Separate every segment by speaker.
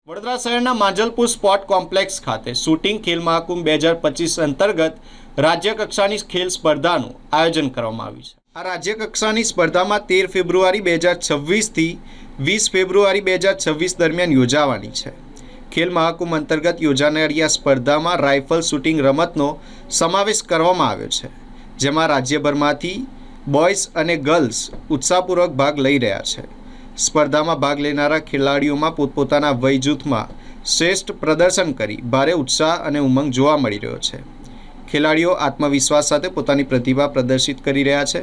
Speaker 1: વડોદરા શહેરના Manjalpur sport complex ખાતે shooting Khel Mahakumbh 2025 અંતર્ગત રાજ્યકક્ષાની ખેલ સ્પર્ધાનું આયોજન કરવામાં આવ્યું છે। આ રાજ્યકક્ષાની સ્પર્ધામાં 13 ફેબ્રુઆરી 2026થી 20 ફેબ્રુઆરી 2026 દરમિયાન યોજાવાની છે। ખેલ મહાકુંભ અંતર્ગત યોજાનારી આ સ્પર્ધામાં રાઇફલ શૂટિંગ રમતનો સમાવેશ કરવામાં આવ્યો છે, જેમાં રાજ્યભરમાંથી બોયઝ અને ગર્લ્સ ઉત્સાહપૂર્વક ભાગ લઈ રહ્યા છે। સ્પર્ધામાં ભાગ લેનારા ખેલાડીઓમાં પોતપોતાના વય જૂથમાં શ્રેષ્ઠ પ્રદર્શન કરી ભારે ઉત્સાહ અને ઉમંગ જોવા મળી રહ્યો છે। ખેલાડીઓ આત્મવિશ્વાસ સાથે પોતાની પ્રતિભા પ્રદર્શિત કરી રહ્યા છે।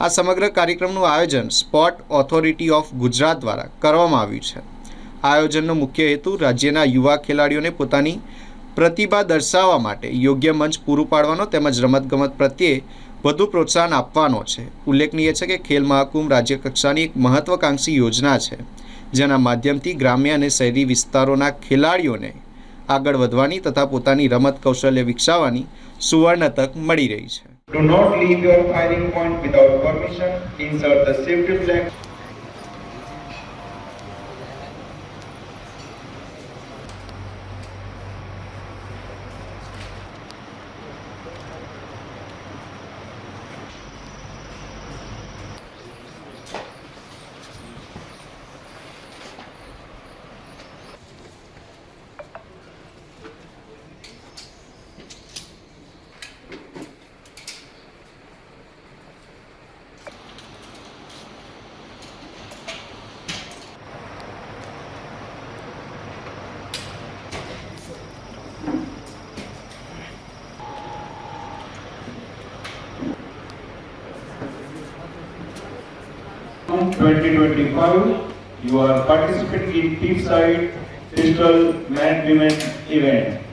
Speaker 1: આ સમગ્ર કાર્યક્રમનું આયોજન સ્પોર્ટ ઓથોરિટી ઓફ ગુજરાત દ્વારા કરવામાં આવ્યું છે। આ આયોજનનો મુખ્ય હેતુ રાજ્યના યુવા ખેલાડીઓને પોતાની પ્રતિભા દર્શાવવા માટે યોગ્ય મંચ પૂરું પાડવાનો તેમજ રમતગમત પ્રત્યે વધુ પ્રોત્સાહન આપવાનો છે। ઉલ્લેખનીય છે કે ખેલ મહાકુંભ રાજ્યકક્ષાની એક મહત્વાકાંક્ષી યોજના છે, જેના માધ્યમથી ગ્રામ્ય અને શહેરી વિસ્તારોના ખેલાડીઓને આગળ વધવાની તથા પોતાની રમત કૌશલ્ય વિકસાવવાની સુવર્ણ તક મળી રહી છે।
Speaker 2: Do not leave your firing point without permission. Insert the safety flag. In 2025, you are participating in team side pistol man-women event.